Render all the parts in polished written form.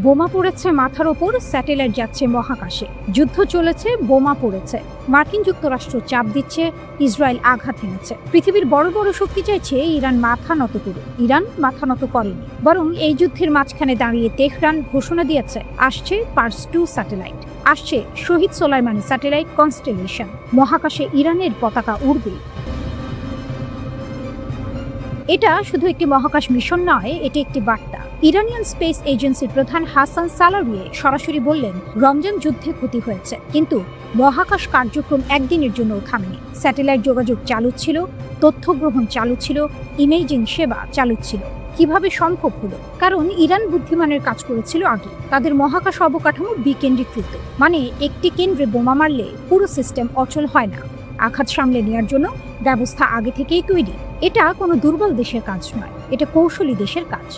বোমা পড়েছে মাথার ওপর, স্যাটেলাইট যাচ্ছে মহাকাশে, যুদ্ধ চলেছে, বোমা পড়েছে, মার্কিন যুক্তরাষ্ট্র চাপ দিচ্ছে, ইসরায়েল আঘাত এনেছে। পৃথিবীর বড় বড় শক্তি চাইছে ইরান মাথা নত করুক। ইরান মাথা নত করেনি, বরং এই যুদ্ধের মাঝখানে দাঁড়িয়ে তেহরান ঘোষণা দিয়েছে আসছে পার্স 2 স্যাটেলাইট, আসছে শহীদ সোলাইমানি স্যাটেলাইট কনস্টেলেশন। মহাকাশে ইরানের পতাকা উড়বে। এটা শুধু একটি মহাকাশ মিশন নয়, এটি একটি বার্তা। ইরানিয়ান স্পেস এজেন্সির প্রধান হাসান সালারিয়ে সরাসরি বললেন, রমজান যুদ্ধে ক্ষতি হয়েছে, কিন্তু মহাকাশ কার্যক্রম একদিনের জন্য থামেনি। স্যাটেলাইট যোগাযোগ চালু ছিল, তথ্য গ্রহণ চালু ছিল, ইমেজিং সেবা চালু ছিল। কিভাবে সম্ভব হলো? কারণ ইরান বুদ্ধিমানের কাজ করেছিল আগে। তাদের মহাকাশ অবকাঠামো বিকেন্দ্রীকৃত, মানে একটি কেন্দ্রে বোমা মারলে পুরো সিস্টেম অচল হয় না। আঘাত সামলে নেওয়ার জন্য ব্যবস্থা আগে থেকেই তৈরি। এটা কোনো দুর্বল দেশের কাজ নয়, এটা কৌশলী দেশের কাজ।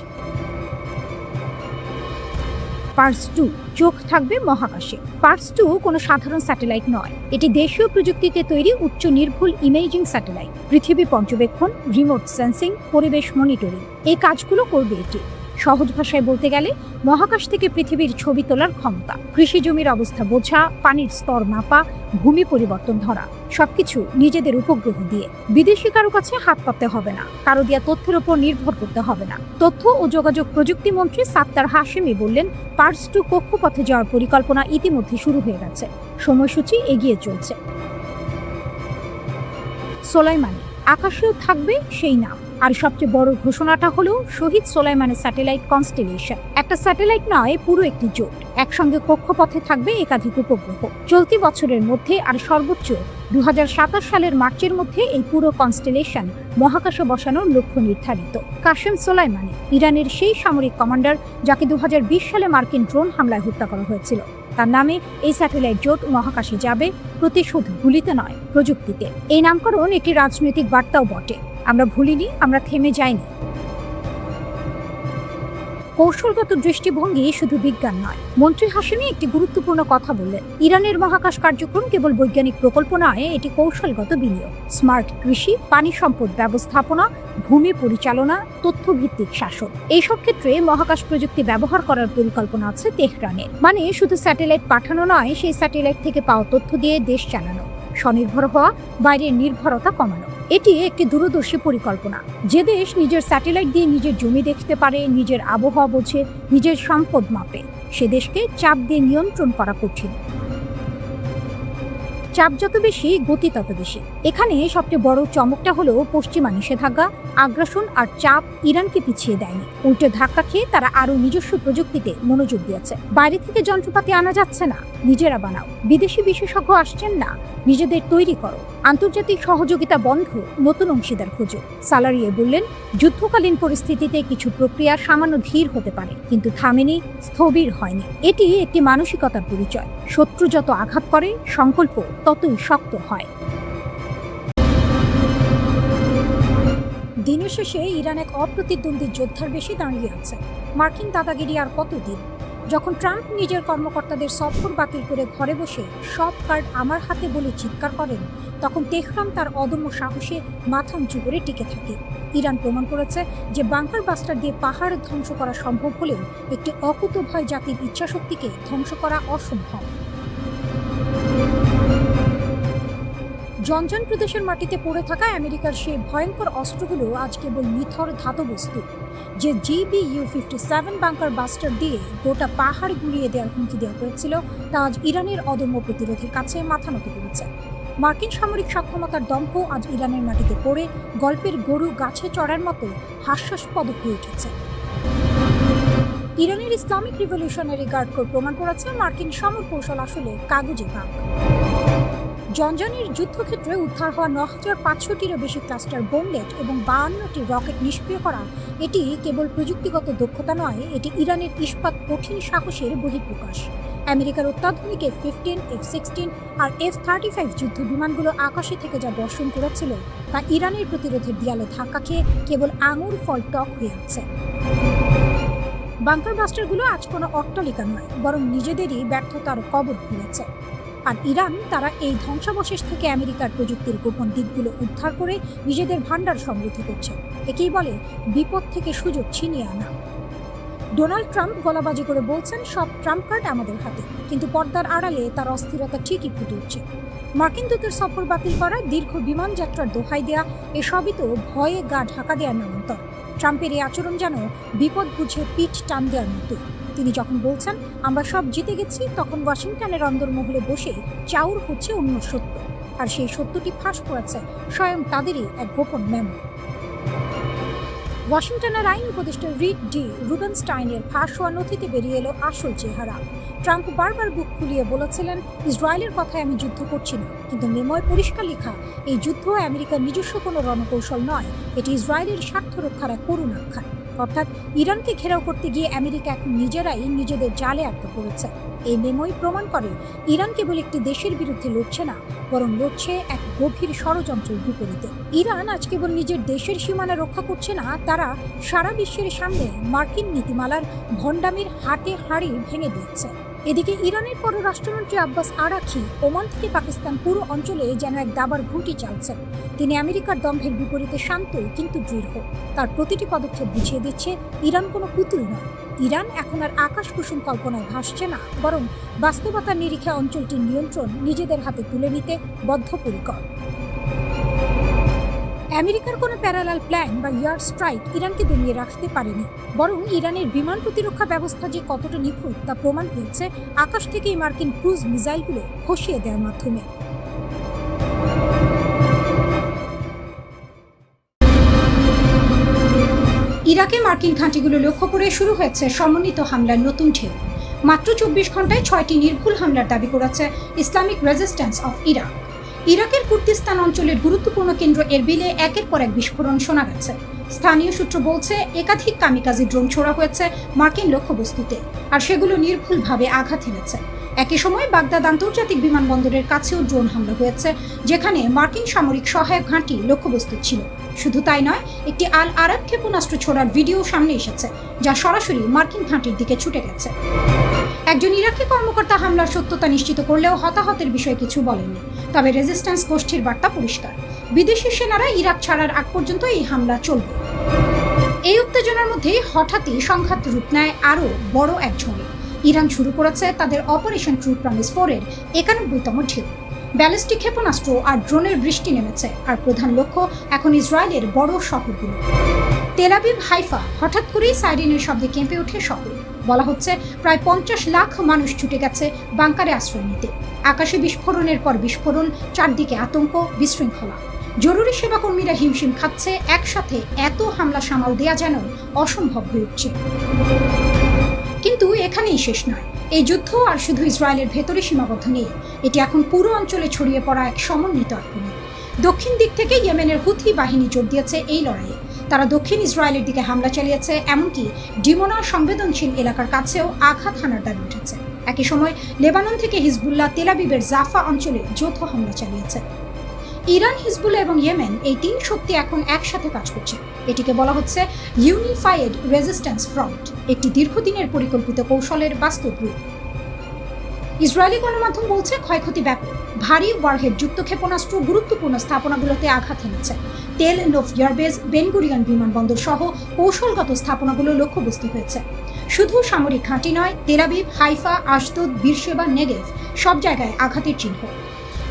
পার্স 2 চোখ থাকবে মহাকাশে। পার্স 2 কোনো সাধারণ স্যাটেলাইট নয়, এটি দেশীয় প্রযুক্তিতে তৈরি উচ্চ নির্ভুল ইমেজিং স্যাটেলাইট। পৃথিবী পর্যবেক্ষণ, রিমোট সেন্সিং, পরিবেশ মনিটরিং, এই কাজগুলো করবে এটি। সহজ ভাষায় বলতে গেলে মহাকাশ থেকে পৃথিবীর ছবি তোলার ক্ষমতা, কৃষি জমির অবস্থা বোঝা, পানির স্তর মাপা, ভূমি পরিবর্তন ধরা, সবকিছু নিজেদের উপগ্রহ দিয়ে। বিদেশি কারো কাছে হাত পাততে হবে না, কারো দেয়া তথ্যের উপর নির্ভর করতে হবে না। তথ্য ও যোগাযোগ প্রযুক্তি মন্ত্রী সাত্তার হাশেমি বললেন, পার্স 2 কক্ষপথে যাওয়ার পরিকল্পনা ইতিমধ্যে শুরু হয়ে গেছে, সময়সূচি এগিয়ে চলছে। সোলাইমানি, আকাশেও থাকবে সেই নাম। আর সবচেয়ে বড় ঘোষণাটা হলো শহীদ সোলাইমানি স্যাটেলাইট কনস্টেলেশন। একটা স্যাটেলাইট নয়, পুরো একটি জোট। একসঙ্গে কক্ষপথে থাকবে একাধিক উপগ্রহ। চলতি বছরের মধ্যে আর সর্বোচ্চ 2027 সালের মার্চের মধ্যে এই পুরো কনস্টেলেশন মহাকাশে বসানোর লক্ষ্য নির্ধারিত। কাশেম সোলাইমানি ইরানের সেই সামরিক কমান্ডার যাকে 2020 সালে মার্কিন ড্রোন হামলায় হত্যা করা হয়েছিল। তার নামে এই স্যাটেলাইট জোট মহাকাশে যাবে, প্রতিশোধ গুলিতে নয়, প্রযুক্তিতে। এই নামকরণ একটি রাজনৈতিক বার্তাও বটে। আমরা ভুলিনি, আমরা থেমে যাইনি। কৌশলগত দৃষ্টিভঙ্গি শুধু বিজ্ঞান নয়। মন্ত্রী হাশেমি একটি গুরুত্বপূর্ণ কথা বললেন, ইরানের মহাকাশ কার্যক্রম কেবল বৈজ্ঞানিক প্রকল্প নয়, এটি কৌশলগত বিনিয়োগ। স্মার্ট কৃষি, পানি সম্পদ ব্যবস্থাপনা, ভূমি পরিচালনা, তথ্যভিত্তিক শাসন, এইসব ক্ষেত্রে মহাকাশ প্রযুক্তি ব্যবহার করার পরিকল্পনা আছে তেহরানের। মানে শুধু স্যাটেলাইট পাঠানো নয়, সেই স্যাটেলাইট থেকে পাওয়া তথ্য দিয়ে দেশ চালানো, স্বনির্ভর হওয়া, বাইরের নির্ভরতা কমানো। এটি একটি দূরদর্শী পরিকল্পনা। যে দেশ নিজের স্যাটেলাইট দিয়ে নিজের জমি দেখতে পারে, নিজের আবহাওয়া বোঝে, নিজের সম্পদ মাপে, সে দেশকে চাপ দিয়ে নিয়ন্ত্রণ করা কঠিন। চাপ যত বেশি, গতি তত বেশি। এখানে সবচেয়ে বড় চমকটা হলো পশ্চিমা নিষেধাজ্ঞা, আগ্রাসন আর চাপ ইরানকে পিছিয়ে দেয়নি। উল্টে ধাক্কা খেয়ে তারা আরো নিজস্ব প্রযুক্তিতে মনোযোগ দিয়েছে। বাইরে থেকে যন্ত্রপাতি আনা যাচ্ছে না, নিজেরা বানাও। বিদেশি বিশেষজ্ঞ আসছেন না, নিজেদের তৈরি করো। আন্তর্জাতিক সহযোগিতা বন্ধ, নতুন অংশীদার খোঁজো। সালারিয়ে বললেন, যুদ্ধকালীন পরিস্থিতিতে কিছু প্রক্রিয়া সামান্য ধীর হতে পারে, কিন্তু থামেনি, স্থবির হয়নি। এটি একটি মানসিকতার পরিচয়। শত্রু যত আঘাত করে, সংকল্প ততই শক্ত হয়। দিনের শেষে ইরান এক অপ্রতিদ্বন্দ্বী যোদ্ধার বেশি দাঁড়িয়ে আছে। মার্কিন দাদাগিরি আর কতদিন? যখন ট্রাম্প নিজের কর্মকর্তাদের সফর বাতিল করে ঘরে বসে সব কার্ড আমার হাতে বলে চিৎকার করেন, তখন তেহরান তার অদম্য সাহসে মাথা উঁচু করে টিকে থাকে। ইরান প্রমাণ করেছে যে বাংকার বাস্টার দিয়ে পাহাড় ধ্বংস করা সম্ভব হলেও একটি অকুতোভয় জাতির ইচ্ছাশক্তিকে ধ্বংস করা অসম্ভব। জনজান প্রদেশের মাটিতে পড়ে থাকা আমেরিকার সেই ভয়ঙ্কর অস্ত্রগুলো আজ কেবল নিথর ধাতবস্তু। যে GBU-57 বাংকার বাস্টার দিয়ে গোটা পাহাড় গুলিয়ে দেওয়ার হুমকি দেওয়া হয়েছিল, তা আজ ইরানের অদম্য প্রতিরোধের কাছে মাথা নত করেছে। মার্কিন সামরিক সক্ষমতার দম্ভ আজ ইরানের মাটিতে পড়ে গল্পের গরু গাছে চড়ার মতো হাস্যাস্পদ হয়ে উঠেছে। ইরানের ইসলামিক রিভলিউশনারি গার্ড কোর প্রমাণ করেছে মার্কিন সমর কৌশল আসলে কাগজে ভাগ। জনজানের যুদ্ধক্ষেত্রে উদ্ধার হওয়া 9500টিরও বেশি ক্লাস্টার বোমলেট এবং 52টি রকেট নিষ্ক্রিয় করা, এটি কেবল প্রযুক্তিগত দক্ষতা নয়, এটি ইরানের ইস্পাত কঠিন সাহসের বহিঃপ্রকাশ। আমেরিকার অত্যাধুনিক F-15, F-16 আর F-35 যুদ্ধ বিমানগুলো আকাশে থেকে যা বর্ষণ করেছিল, তা ইরানের প্রতিরোধের দেয়ালে ধাক্কা খেয়ে কেবল আঙুর ফল টক হয়ে আছে। বাংকার বাস্টারগুলো আজ কোনো অট্টালিকা নয়, বরং নিজেদেরই ব্যর্থতার কবর খুঁড়েছে। আর ইরান তারা এই ধ্বংসাবশেষ থেকে আমেরিকার প্রযুক্তির গোপন দিকগুলো উদ্ধার করে নিজেদের ভান্ডার সমৃদ্ধ করছে। একেই বলে বিপদ থেকে সুযোগ ছিনিয়ে আনা। ডোনাল্ড ট্রাম্প গলাবাজি করে বলছেন সব ট্রাম্প কার্ড আমাদের হাতে, কিন্তু পর্দার আড়ালে তার অস্থিরতা ঠিকই ফুটে উঠছে। মার্কিন দূতের সফর বাতিল করা, দীর্ঘ বিমান যাত্রার দোহাই দেয়া, এসবই তো ভয়ে গা ঢাকা দেওয়ার নামান্তর। ট্রাম্পের এই আচরণ যেন বিপদ বুঝে পিঠ টান দেওয়ার মতো। তিনি যখন বলছেন আমরা সব জিতে গেছি, তখন ওয়াশিংটনের অন্দরমহলে বসে চাউর হচ্ছে অন্য সত্য, আর সেই সত্যটি ফাঁস করেছে স্বয়ং তাদেরই এক গোপন মেমো। ওয়াশিংটনের আইন উপদেষ্টা রিড ডি রুবেনস্টাইনের ফাঁস হওয়া নথিতে বেরিয়ে এলো আসল চেহারা। ট্রাম্প বারবার বুক খুলিয়ে বলেছিলেন ইসরায়েলের কথায় আমি যুদ্ধ করছি না, কিন্তু মেমোয় পরিষ্কার লেখা এই যুদ্ধ আমেরিকার নিজস্ব কোনো রণকৌশল নয়, এটি ইসরায়েলের স্বার্থ রক্ষার এক করুণ আখ্যান। অর্থাৎ ইরানকে ঘেরাও করতে গিয়ে আমেরিকা এখন নিজেরাই নিজেদের জালে আটকে পড়েছে। এই মেমোই প্রমাণ করে ইরান কেবল একটি দেশের বিরুদ্ধে লড়ছে না, বরং লড়ছে এক গভীর ষড়যন্ত্রের বিপরীতে। ইরান আজ কেবল নিজের দেশের সীমানা রক্ষা করছে না, তারা সারা বিশ্বের সামনে মার্কিন নীতিমালার ভণ্ডামির হাটে হাড়ি ভেঙে দিচ্ছে। এদিকে ইরানের পররাষ্ট্রমন্ত্রী আব্বাস আরাকচি ওমান থেকে পাকিস্তান পুরো অঞ্চলে যেন এক দাবার ঘুঁটি চালছেন। তিনি আমেরিকার দম্ভের বিপরীতে শান্ত কিন্তু দৃঢ়। তার প্রতিটি পদক্ষেপ বুঝিয়ে দিচ্ছে ইরান কোনো পুতুল নয়। ইরান এখন আর আকাশ কুসুম কল্পনায় ভাসছে না, বরং বাস্তবতার নিরিখে অঞ্চলটির নিয়ন্ত্রণ নিজেদের হাতে তুলে নিতে বদ্ধপরিকর। আমেরিকার কোনো প্যারালাল প্ল্যান বা এয়ার স্ট্রাইক ইরানকে দমিয়ে রাখতে পারেনি, বরং ইরানের বিমান প্রতিরক্ষা ব্যবস্থা যে কতটা নিখুঁত তা প্রমাণ হয়েছে আকাশ থেকেই মার্কিন ক্রুজ মিসাইলগুলো খসিয়ে দেওয়ার মাধ্যমে। ইরাকে মার্কিন ঘাঁটিগুলো লক্ষ্য করে শুরু হয়েছে সমন্বিত হামলার নতুন ঢেউ। মাত্র 24 ঘন্টায় 6টি নির্ভুল হামলার দাবি করেছে ইসলামিক রেজিস্ট্যান্স অফ ইরাক। ইরাকের কুর্দিস্তান অঞ্চলের গুরুত্বপূর্ণ কেন্দ্র এরবিলে একের পর এক বিস্ফোরণ শোনা গেছে। স্থানীয় সূত্র বলছে একাধিক কামিকাজি ড্রোন ছোড়া হয়েছে মার্কিন লক্ষ্যবস্তুতে, আর সেগুলো নির্ভুলভাবে আঘাত হেনেছে। একই সময় বাগদাদ আন্তর্জাতিক বিমানবন্দরের কাছেও ড্রোন হামলা হয়েছে, যেখানে মার্কিন সামরিক সহায়ক ঘাঁটি লক্ষ্যবস্তু ছিল। শুধু তাই নয়, একটি আল আরাব ক্ষেপণাস্ত্র ছোড়ার ভিডিও সামনে এসেছে, যা সরাসরি মার্কিন ঘাঁটির দিকে ছুটে গেছে। একজন ইরাকি কর্মকর্তা হামলার সত্যতা নিশ্চিত করলেও হতাহতের বিষয়ে কিছু বলেননি। তবে রেজিস্ট্যান্স গোষ্ঠীর বার্তা পরিষ্কার, বিদেশি সেনারা ইরাক ছাড়ার আগ পর্যন্ত এই হামলা চলবে। এই উত্তেজনার মধ্যে হঠাৎই সংঘাত রূপ নেয় আরও বড় এক ঝড়ে। ইরান শুরু করেছে তাদের অপারেশন ট্রু প্রমিস 4-এর 91তম ঢেউ। ব্যালিস্টিক ক্ষেপণাস্ত্র আর ড্রোনের বৃষ্টি নেমেছে, আর প্রধান লক্ষ্য এখন ইসরায়েলের বড় শহরগুলো। তেল আবিব, হাইফা হঠাৎ করেই সাইরেনের শব্দে কেঁপে ওঠে শহর। বলা হচ্ছে প্রায় 50 লাখ মানুষ ছুটে গেছে বাংকারে আশ্রয় নিতে। আকাশে বিস্ফোরণের পর বিস্ফোরণ, চারদিকে আতঙ্ক, বিশৃঙ্খলা। জরুরি সেবা কর্মীরা হিমশিম খাচ্ছে, একসাথে এত হামলা সামাল দেয়া যেন অসম্ভব হয়ে উঠছে। কিন্তু এখানেই শেষ নয়। এই যুদ্ধ আর শুধু ইসরায়েলের ভেতরে সীমাবদ্ধ নেই, এটি এখন পুরো অঞ্চলে ছড়িয়ে পড়া এক সমন্বিত আক্রমণ। দক্ষিণ দিক থেকে ইয়েমেনের হুথি বাহিনী যোগ দিয়েছে এই লড়াইয়ে। তারা দক্ষিণ ইসরায়েলের দিকে হামলা চালিয়েছে, এমনকি ডিমোনা সংবেদনশীল এলাকার কাছেও আঘাত হানার দাবি উঠেছে। একই সময় লেবানন থেকে হিজবুল্লাহ তেল আবিবের জাফা অঞ্চলে যৌথ হামলা চালিয়েছে। ইরান, হিজবুল্লাহ এবং ইয়েমেন, এই তিন শক্তি এখন একসাথে কাজ করছে। এটিকে বলা হচ্ছে ইউনিফাইড রেজিস্ট্যান্স ফ্রন্ট, একটি দীর্ঘদিনের পরিকল্পিত কৌশলের বাস্তব রূপ। ইসরায়েলি গণমাধ্যম বলছে ক্ষয়ক্ষতি ব্যাপক। ভারী ওয়ারহেড যুক্ত ক্ষেপণাস্ত্র গুরুত্বপূর্ণ স্থাপনাগুলোতে আঘাত হেনেছে। তেল নোভ এয়ারবেস, বেন গুরিয়ন বিমানবন্দর সহ কৌশলগত স্থাপনাগুলো লক্ষ্যবস্তু হয়েছে। শুধু সামরিক ঘাঁটি নয়, Tel Aviv, Haifa, Ashdod, Beersheba, Negev সব জায়গায় আঘাতের চিহ্ন।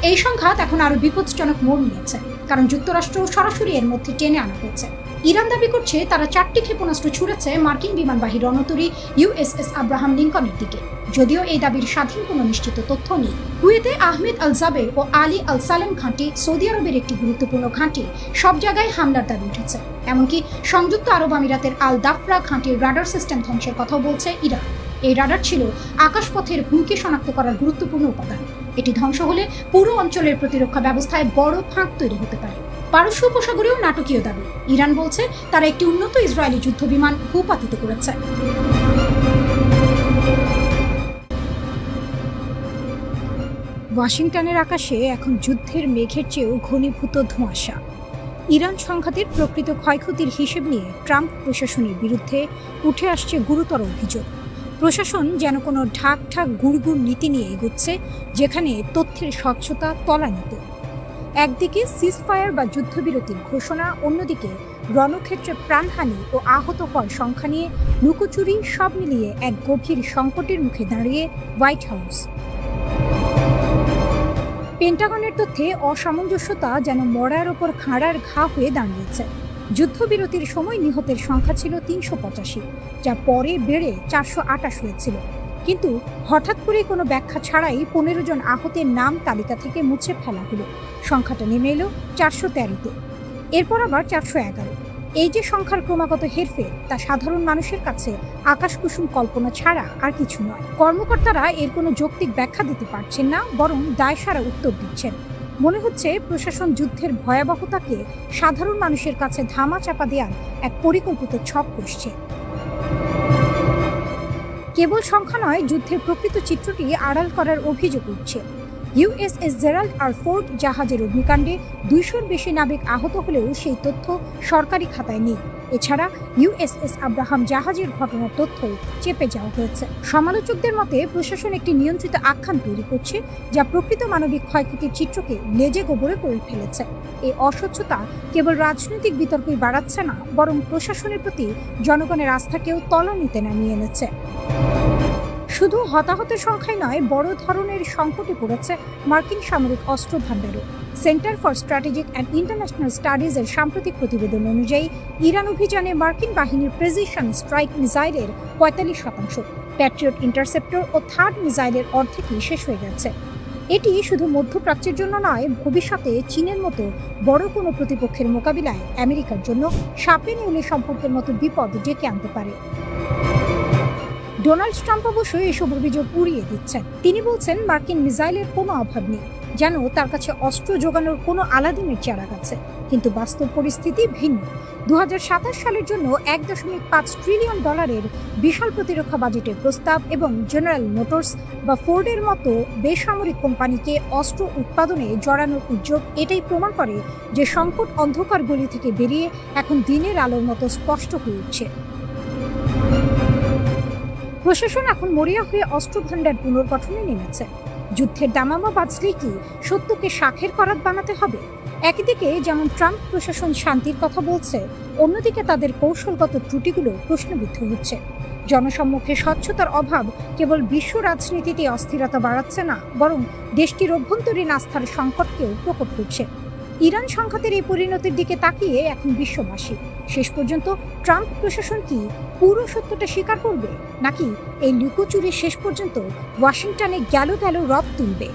এই সংঘাত এখন আরো বিপজ্জনক মোড় নিয়েছে, কারণ যুক্তরাষ্ট্র সরাসরি এর মধ্যে টেনে আনা হয়েছে। ইরান দাবি করছে তারা 4টি ক্ষেপণাস্ত্র ছুড়েছে মার্কিন বিমানবাহী রণতরী ইউএসএস আব্রাহাম লিঙ্কনের দিকে, যদিও এই দাবির স্বাধীন কোনো নিশ্চিত তথ্য নেই। কুয়েতে আহমেদ আল জাবের ও আলী আল সালেম ঘাঁটি, সৌদি আরবের একটি গুরুত্বপূর্ণ ঘাঁটি, সব জায়গায় হামলার দাবি উঠেছে। এমনকি সংযুক্ত আরব আমিরাতের আল দাফরা ঘাঁটির রাডার সিস্টেম ধ্বংসের কথাও বলছে ইরান। এই রাডার ছিল আকাশপথের হুমকি শনাক্ত করার গুরুত্বপূর্ণ উপাদান। এটি ধ্বংস হলে পুরো অঞ্চলের প্রতিরক্ষা ব্যবস্থায় বড় ফাঁক তৈরি হতে পারে। পারস্য উপসাগরেও নাটকীয় দাবি। ইরান বলছে তারা একটি উন্নত ইসরায়েলি যুদ্ধবিমান ভূপাতিত করেছে। ওয়াশিংটনের আকাশে এখন যুদ্ধের মেঘের চেয়েও ঘনীভূত ধোঁয়াশা। ইরান সংঘাতের প্রকৃত ক্ষয়ক্ষতির হিসেব নিয়ে ট্রাম্প প্রশাসনের বিরুদ্ধে উঠে আসছে গুরুতর অভিযোগ। প্রশাসন যেন কোনো ঢাক গুড়গুড় নীতি নিয়ে এগোচ্ছে, যেখানে তথ্যের স্বচ্ছতা তলানিতে। একদিকে সিজফায়ার বা যুদ্ধবিরতির ঘোষণা, অন্যদিকে রণক্ষেত্রে প্রাণহানি ও আহত হওয়ার সংখ্যা নিয়ে লুকোচুরি সব মিলিয়ে এক গভীর সংকটের মুখে দাঁড়িয়ে হোয়াইট হাউস। পেন্টাগনের তথ্যে অসামঞ্জস্যতা যেন মরার ওপর খাঁড়ার ঘা হয়ে দাঁড়িয়েছে। যুদ্ধবিরতির সময় নিহতের সংখ্যা ছিল ৩৮৫, যা পরে বেড়ে ৪২৮ হয়েছিল। কিন্তু হঠাৎ করে কোনো ব্যাখ্যা ছাড়াই ১৫ জন আহতের নাম তালিকা থেকে মুছে ফেলা হলো। সংখ্যাটা নেমে এলো ৪১৩-তে, এরপর আবার ৪১১। এই যে সংখ্যার ক্রমাগত হেরফের, তা সাধারণ মানুষের কাছে আকাশকুসুম কল্পনা ছাড়া আর কিছু নয়। কর্মকর্তারা এর কোনো যৌক্তিক ব্যাখ্যা দিতে পারছেন না, বরং দায়সারা উত্তর দিচ্ছেন। মনে হচ্ছে প্রশাসন যুদ্ধের ভয়াবহতাকে সাধারণ মানুষের কাছে ধামাচাপা দেওয়ার এক পরিকল্পিত ছক কষছে। কেবল সংখ্যা নয়, যুদ্ধের প্রকৃত চিত্রটি আড়াল করার অভিযোগ উঠছে। ইউএসএস জেরাল্ড আর ফোর্ড জাহাজের অগ্নিকাণ্ডে ২০০-র বেশি নাবিক আহত হলেও সেই তথ্য সরকারি খাতায় নেই। এছাড়া ইউএসএস আব্রাহাম জাহাজের ঘটনার তথ্য চেপে যাওয়া হয়েছে। সমালোচকদের মতে প্রশাসন একটি নিয়ন্ত্রিত আখ্যান তৈরি করছে, যা প্রকৃত মানবিক ক্ষয়ক্ষতির চিত্রকে লেজে গোবরে করে ফেলেছে। এই অস্বচ্ছতা কেবল রাজনৈতিক বিতর্কই বাড়াচ্ছে না, বরং প্রশাসনের প্রতি জনগণের আস্থাকেও তলানিতে নামিয়ে এনেছে। শুধু হতাহতের সংখ্যাই নয়, বড় ধরনের সংকটে পড়েছে মার্কিন সামরিক অস্ত্র ভাণ্ডারও। Center for Strategic and International স্টাডিজের সাম্প্রতিক প্রতিবেদন অনুযায়ী ইরান অভিযানে মার্কিন বাহিনীর প্রেসিশন স্ট্রাইক মিসাইলের ৪৫%, প্যাট্রিয়ট ইন্টারসেপ্টর ও থার্ড মিসাইলের অর্ধেকই শেষ হয়ে গেছে। এটি শুধু মধ্যপ্রাচ্যের জন্য নয়, ভবিষ্যতে চীনের মতো বড় কোনো প্রতিপক্ষের মোকাবিলায় আমেরিকার জন্য সাপে নেউলে সম্পর্কের মতো বিপদ ডেকে আনতে পারে। ডোনাল্ড ট্রাম্প অবশ্যই এসব অভিযোগ উড়িয়ে দিচ্ছেন। তিনি বলছেন মার্কিন মিসাইলের কোনো অভাব নেই, যেন তার কাছে অস্ত্র যোগানোর কোনো আলাদিনের চারাক আছে। কিন্তু বাস্তব পরিস্থিতি ভিন্ন। ২০২৭ সালের জন্য $১.৫ ট্রিলিয়ন বিশাল প্রতিরক্ষা বাজেটের প্রস্তাব এবং জেনারেল মোটরস বা ফোর্ডের মতো বেসামরিক কোম্পানিকে অস্ত্র উৎপাদনে জড়ানোর উদ্যোগ এটাই প্রমাণ করে যে সংকট অন্ধকার গলি থেকে বেরিয়ে এখন দিনের আলোর মতো স্পষ্ট হয়ে উঠছে। প্রশাসন এখন মরিয়া হয়ে অস্ত্র ভাণ্ডার পুনর্গঠনে নেমেছে। যুদ্ধের দামামা বাজলে কি সত্যকে শাখের করাত বানাতে হবে? একদিকে যেমন ট্রাম্প প্রশাসন শান্তির কথা বলছে, অন্যদিকে তাদের কৌশলগত ত্রুটিগুলো প্রশ্নবিদ্ধ হচ্ছে। জনসম্মুখে স্বচ্ছতার অভাব কেবল বিশ্ব রাজনীতিতে অস্থিরতা বাড়াচ্ছে না, বরং দেশটির অভ্যন্তরীণ আস্থার সংকটকেও প্রকট করছে। ইরান সংঘাতের এই পরিণতির দিকে তাকিয়ে এখন বিশ্ববাসী, শেষ পর্যন্ত ট্রাম্প প্রশাসন কি পুরো সত্যটা স্বীকার করবে, নাকি এই লুকোচুরি শেষ পর্যন্ত ওয়াশিংটনে গেল রব তুলবে?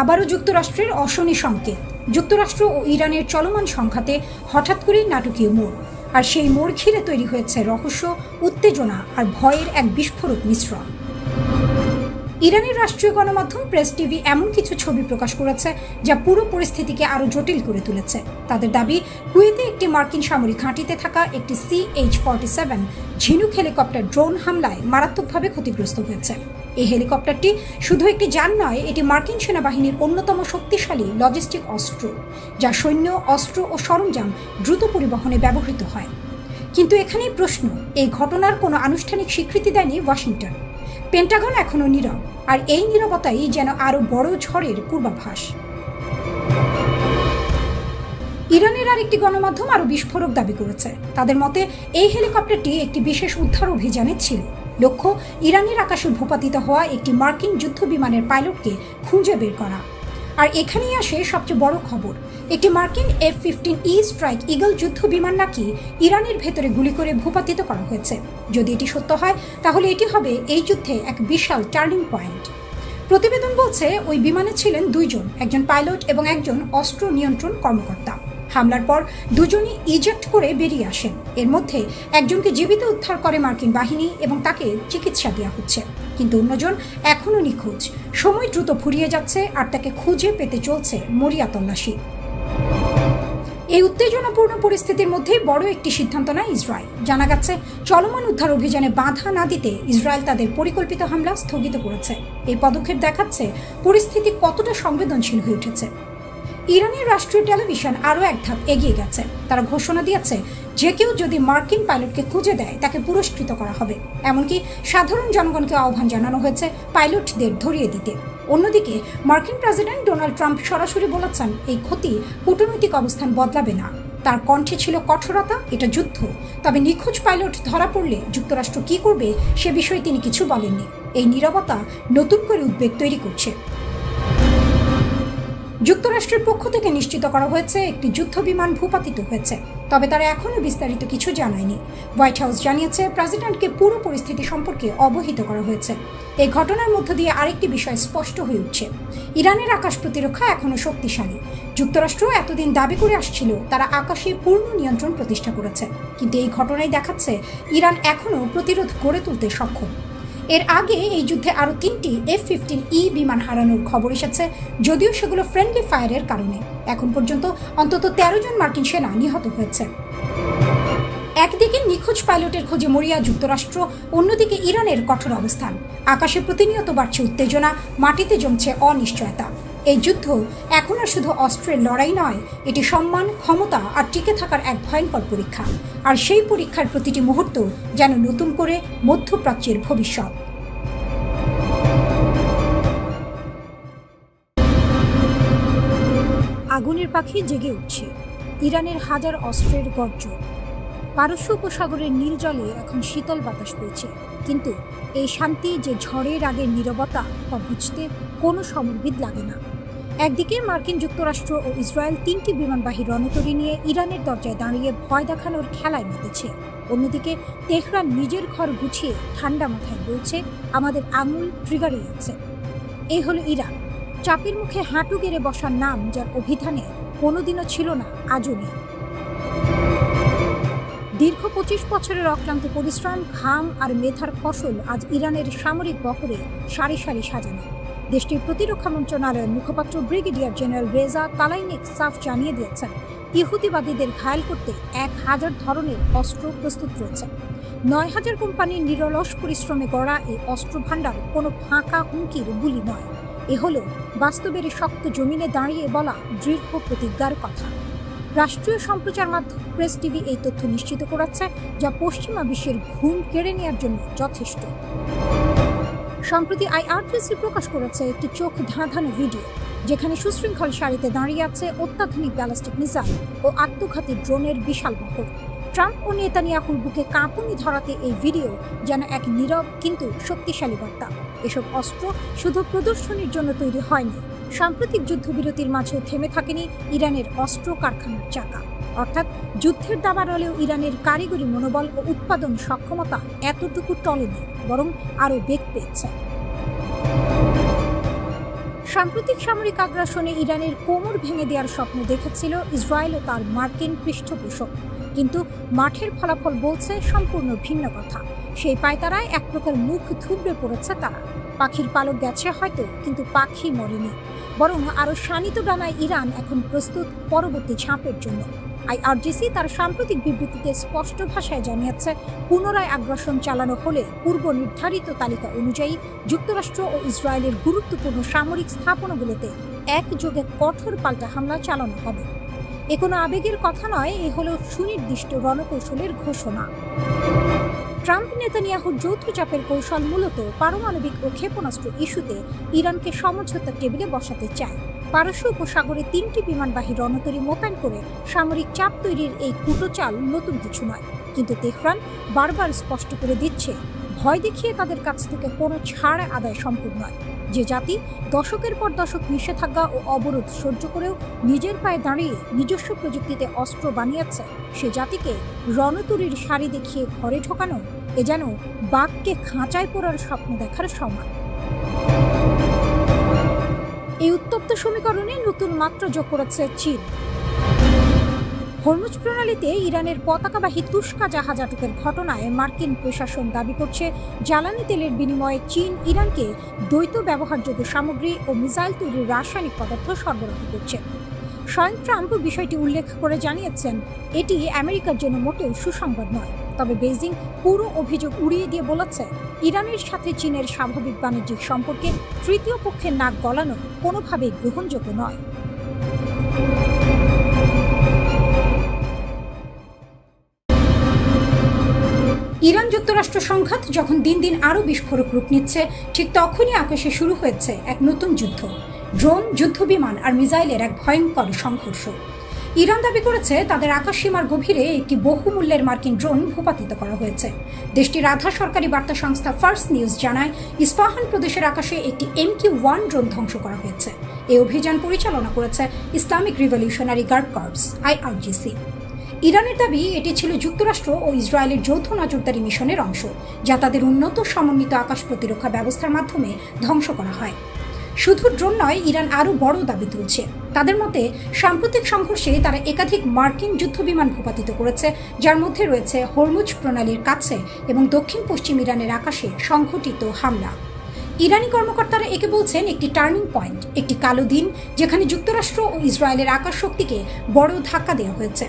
আবারও যুক্তরাষ্ট্রের অশনি সংকেত। যুক্তরাষ্ট্র ও ইরানের চলমান সংঘাতে হঠাৎ করেই নাটকীয় মোড়, আর সেই মোড় ঘিরে তৈরি হয়েছে রহস্য, উত্তেজনা আর ভয়ের এক বিস্ফোরক মিশ্রণ। ইরানের রাষ্ট্রীয় গণমাধ্যম প্রেস টিভি এমন কিছু ছবি প্রকাশ করেছে যা পুরো পরিস্থিতিকে আরও জটিল করে তুলেছে। তাদের দাবি, কুয়েতে একটি মার্কিন সামরিক ঘাঁটিতে থাকা একটি CH-47 ঝিনুক হেলিকপ্টার ড্রোন হামলায় মারাত্মকভাবে ক্ষতিগ্রস্ত হয়েছে। এই হেলিকপ্টারটি শুধু একটি যান নয়, এটি মার্কিন সেনাবাহিনীর অন্যতম শক্তিশালী লজিস্টিক অস্ত্র, যা সৈন্য, অস্ত্র ও সরঞ্জাম দ্রুত পরিবহনে ব্যবহৃত হয়। কিন্তু এখানেই প্রশ্ন, এই ঘটনার কোনো আনুষ্ঠানিক স্বীকৃতি দেয়নি ওয়াশিংটন। পেন্টাগন এখনও নীরব, আর এই নীরবতাই যেন আরও বড় ঝড়ের পূর্বাভাস। ইরানের আরেকটি গণমাধ্যম আরও বিস্ফোরক দাবি করেছে। তাদের মতে এই হেলিকপ্টারটি একটি বিশেষ উদ্ধার অভিযানে ছিল। লক্ষ্য, ইরানের আকাশে ভূপাতিত হওয়া একটি মার্কিন যুদ্ধ বিমানের পাইলটকে খুঁজে বের করা। আর এখানেই আসে সবচেয়ে বড় খবর, একটি মার্কিন F-15E স্ট্রাইক ইগল যুদ্ধ বিমান নাকি ইরানের ভেতরে গুলি করে ভূপাতিত করা হয়েছে। যদি এটি সত্য হয়, তাহলে এটি হবে এই যুদ্ধে এক বিশাল টার্নিং পয়েন্ট। প্রতিবেদন বলছে ওই বিমানে ছিলেন 2 জন, একজন পাইলট এবং একজন অস্ত্র নিয়ন্ত্রণ কর্মকর্তা। হামলার পর দুজনই ইজেক্ট করে বেরিয়ে আসেন। এর মধ্যে একজনকে জীবিত উদ্ধার করে মার্কিন বাহিনী এবং তাকে চিকিৎসা দেওয়া হচ্ছে, কিন্তু অন্যজন এখনও নিখোঁজ। সময় দ্রুত ফুরিয়ে যাচ্ছে আর তাকে খুঁজে পেতে চলছে মরিয়া তল্লাশি। এই উত্তেজনাপূর্ণ পরিস্থিতির মধ্যেই বড় একটি সিদ্ধান্ত নেয় ইসরায়েল। জানা গেছে, চলমান উদ্ধার অভিযানে বাধা না দিতে ইসরায়েল তাদের পরিকল্পিত হামলা স্থগিত করেছে। এই পদক্ষেপ দেখাচ্ছে পরিস্থিতি কতটা সংবেদনশীল হয়ে উঠেছে। ইরানের রাষ্ট্রীয় টেলিভিশন আরও এক ধাপ এগিয়ে গেছে। তারা ঘোষণা দিয়েছে যে কেউ যদি মার্কিন পাইলটকে খুঁজে দেয় তাকে পুরস্কৃত করা হবে। এমনকি সাধারণ জনগণকে আহ্বান জানানো হয়েছে পাইলটদের ধরিয়ে দিতে। অন্যদিকে মার্কিন প্রেসিডেন্ট ডোনাল্ড ট্রাম্প সরাসরি বলেছেন এই ক্ষতি কূটনৈতিক অবস্থান বদলাবে না। তার কণ্ঠে ছিল কঠোরতা, এটা যুদ্ধ। তবে নিখোঁজ পাইলট ধরা পড়লে যুক্তরাষ্ট্র কি করবে সে বিষয়ে তিনি কিছু বলেননি। এই নীরবতা নতুন করে উদ্বেগ তৈরি করছে। যুক্তরাষ্ট্রের পক্ষ থেকে নিশ্চিত করা হয়েছে একটি যুদ্ধ বিমান ভূপাতিত হয়েছে, তবে তারা এখনও বিস্তারিত কিছু জানায়নি। হোয়াইট হাউস জানিয়েছে প্রেসিডেন্টকে পুরো পরিস্থিতি সম্পর্কে অবহিত করা হয়েছে। এই ঘটনার মধ্য দিয়ে আরেকটি বিষয় স্পষ্ট হয়ে উঠছে, ইরানের আকাশ প্রতিরক্ষা এখনও শক্তিশালী। যুক্তরাষ্ট্র এতদিন দাবি করে আসছিল তারা আকাশে পূর্ণ নিয়ন্ত্রণ প্রতিষ্ঠা করেছে, কিন্তু এই ঘটনাই দেখাচ্ছে ইরান এখনও প্রতিরোধ গড়ে তুলতে সক্ষম। এর আগে এই যুদ্ধে আরও 3টি F-15E বিমান হারানোর খবর এসেছে, যদিও সেগুলো ফ্রেন্ডলি ফায়ারের কারণে। এখন পর্যন্ত অন্তত 13 জন মার্কিন সেনা নিহত হয়েছে। একদিকে নিখোঁজ পাইলটের খোঁজে মরিয়া যুক্তরাষ্ট্র, অন্যদিকে ইরানের কঠোর অবস্থান। আকাশে প্রতিনিয়ত বাড়ছে উত্তেজনা, মাটিতে জমছে অনিশ্চয়তা। এই যুদ্ধ এখন আর শুধু অস্ত্রের লড়াই নয়, এটি সম্মান, ক্ষমতা আর টিকে থাকার এক ভয়ঙ্কর পরীক্ষা। আর সেই পরীক্ষার প্রতিটি মুহূর্ত যেন নতুন করে মধ্যপ্রাচ্যের ভবিষ্যৎ। আগুনের পাখি জেগে উঠছে, ইরানের হাজার অস্ত্রের গর্জন। পারস্য উপসাগরের নীল জলে এখন শীতল বাতাস বইছে, কিন্তু এই শান্তি যে ঝড়ের আগের নীরবতা তা বুঝতে কোনো সমরবিদ লাগে না। একদিকে মার্কিন যুক্তরাষ্ট্র ও ইসরায়েল 3টি বিমানবাহী রণতরী নিয়ে ইরানের দরজায় দাঁড়িয়ে ভয় দেখানোর খেলায় মেতেছে। অন্যদিকে তেহরান নিজের ঘর গুছিয়ে ঠান্ডা মাথায় বলছে আমাদের আঙুল ট্রিগারে আছে। এই হলো ইরান, চাপের মুখে হাঁটু গেড়ে বসার নাম, যার অভিধানে কোনোদিনও ছিল না, আজও নেই। দীর্ঘ 25 বছরের অক্লান্ত পরিশ্রম, ঘাম আর মেধার ফসল আজ ইরানের সামরিক বহরে সারি সারি সাজানো। দেশটির প্রতিরক্ষা মন্ত্রণালয়ের মুখপাত্র ব্রিগেডিয়ার জেনারেল রেজা তালাইনিক সাফ জানিয়ে দিয়েছেন ইহুদিবাদীদের ঘায়েল করতে 1000 ধরনের অস্ত্র প্রস্তুত রয়েছে। 9000 কোম্পানির নিরলস পরিশ্রমে গড়া এই অস্ত্র ভাণ্ডার কোনো ফাঁকা হুমকির বুলি নয়। এ হলো বাস্তবের শক্ত জমিনে দাঁড়িয়ে বলা দৃঢ় প্রতিজ্ঞার কথা। রাষ্ট্রীয় সম্প্রচার মাধ্যম প্রেস টিভি এই তথ্য নিশ্চিত করেছে, যা পশ্চিমা বিশ্বের ঘুম কেড়ে নেওয়ার জন্য যথেষ্ট। সম্প্রতি IRGC প্রকাশ করেছে একটি চোখ ধাঁধানো ভিডিও, যেখানে সুশৃঙ্খল সারিতে দাঁড়িয়ে আছে অত্যাধুনিক ব্যালিস্টিক মিসাইল ও আত্মঘাতী ড্রোনের বিশাল বহর। ট্রাম্প ও নেতানিয়াহুর বুকে কাঁপুনি ধরাতে এই ভিডিও যেন এক নীরব কিন্তু শক্তিশালী বার্তা। এসব অস্ত্র শুধু প্রদর্শনীর জন্য তৈরি হয়নি, সাম্প্রতিক যুদ্ধবিরতির মাঝেও থেমে থাকেনি ইরানের অস্ত্র কারখানার চাকা। অর্থাৎ যুদ্ধের দাবানলেও ইরানের কারিগরি মনোবল ও উৎপাদন সক্ষমতা এতটুকু টলেনি, বরং আরও বেগ পেয়েছে। সাম্প্রতিক সামরিক আগ্রাসনে ইরানের কোমর ভেঙে দেওয়ার স্বপ্ন দেখেছিল ইসরায়েল ও তার মার্কিন পৃষ্ঠপোষক, কিন্তু মাঠের ফলাফল বলছে সম্পূর্ণ ভিন্ন কথা। সেই পায়তারায় এক প্রকার মুখ থুবড়ে পড়েছে তারা। পাখির পালক গেছে হয়তো, কিন্তু পাখি মরেনি, বরং আরও শানিত ডানায় ইরান এখন প্রস্তুত পরবর্তী ঝাঁপের জন্য। IRGC তার সাম্প্রতিক বিবৃতিতে স্পষ্ট ভাষায় জানিয়েছে, পুনরায় আগ্রাসন চালানো হলে পূর্ব নির্ধারিত তালিকা অনুযায়ী যুক্তরাষ্ট্র ও ইসরায়েলের গুরুত্বপূর্ণ সামরিক স্থাপনাগুলোতে একযোগে কঠোর পাল্টা হামলা চালানো হবে। এ কোনো আবেগের কথা নয়, এ হলো সুনির্দিষ্ট রণকৌশলের ঘোষণা। ট্রাম্প নেতানিয়াহুর যৌথ চাপের কৌশল মূলত পারমাণবিক ও ক্ষেপণাস্ত্র ইস্যুতে ইরানকে সমঝোতার টেবিলে বসাতে চায়। পারস্য উপসাগরে 3টি বিমানবাহী রণতরী মোতায়েন করে সামরিক চাপ তৈরির এই কুটোচাল নতুন কিছু নয়, কিন্তু তেহরান বারবার স্পষ্ট করে দিচ্ছে ভয় দেখিয়ে তাদের কাছ থেকে কোনো ছাড় আদায় সম্ভব নয়। যে জাতি দশকের পর দশক নিষেধাজ্ঞা ও অবরোধ সহ্য করেও নিজের পায়ে দাঁড়িয়ে নিজস্ব প্রযুক্তিতে অস্ত্র বানিয়েছে, সে জাতিকে রণতরীর সারি দেখিয়ে ঘরে ঢোকানো এ যেন বাঘকে খাঁচায় পড়ার স্বপ্ন দেখার সমান। এই উত্তপ্ত সমীকরণে নতুন মাত্রা যোগ করেছে চীন। হরমুজ প্রণালীতে ইরানের পতাকাবাহী তুস্কা জাহাজ আটকের ঘটনায় মার্কিন প্রশাসন দাবি করছে জ্বালানি তেলের বিনিময়ে চীন ইরানকে দ্বৈত ব্যবহারযোগ্য সামগ্রী ও মিসাইল তৈরির রাসায়নিক পদার্থ সরবরাহ করছে। স্বয়ং ট্রাম্প বিষয়টি উল্লেখ করে জানিয়েছেন, এটি আমেরিকার জন্য মোটেও সুসংবাদ নয়। তবে বেইজিং পুরো অভিযোগ উড়িয়ে দিয়ে বলেছে, ইরানের সাথে চীনের স্বাভাবিক বাণিজ্যিক সম্পর্কে তৃতীয় পক্ষের নাক গলানো কোনোভাবেই গ্রহণযোগ্য নয়। ইরান যুক্তরাষ্ট্র সংঘাত যখন দিন দিন আরও বিস্ফোরক রূপ নিচ্ছে, ঠিক তখনই আকাশে শুরু হয়েছে এক নতুন যুদ্ধ। ড্রোন, যুদ্ধবিমান আর মিসাইলের এক ভয়ঙ্কর সংঘর্ষ। ইরান দাবি করেছে তাদের আকাশসীমার গভীরে একটি বহুমূল্যের মার্কিন ড্রোন ভূপাতিত করা হয়েছে। দেশটির আধা সরকারি বার্তা সংস্থা ফার্স নিউজ জানায়, ইস্পাহান প্রদেশের আকাশে একটি MQ-1 ড্রোন ধ্বংস করা হয়েছে। এই অভিযান পরিচালনা করেছে Islamic Revolutionary Guard Corps IRGC। ইরানের দাবি এটি ছিল যুক্তরাষ্ট্র ও ইসরায়েলের যৌথ নজরদারি মিশনের অংশ, যা তাদের উন্নত সমন্বিত আকাশ প্রতিরক্ষা ব্যবস্থার মাধ্যমে ধ্বংস করা হয়। শুধু ড্রোন নয়, ইরান আরও বড় দাবি তুলছে। তাদের মতে সাম্প্রতিক সংঘর্ষে তারা একাধিক মার্কিন যুদ্ধবিমান ভূপাতিত করেছে, যার মধ্যে রয়েছে হরমুজ প্রণালীর কাছে এবং দক্ষিণ পশ্চিম ইরানের আকাশে সংঘটিত হামলা। ইরানি কর্মকর্তারা একে বলছেন একটি টার্নিং পয়েন্ট, একটি কালো দিন যেখানে যুক্তরাষ্ট্র ও ইসরায়েলের আকাশ শক্তিকে বড় ধাক্কা দেওয়া হয়েছে।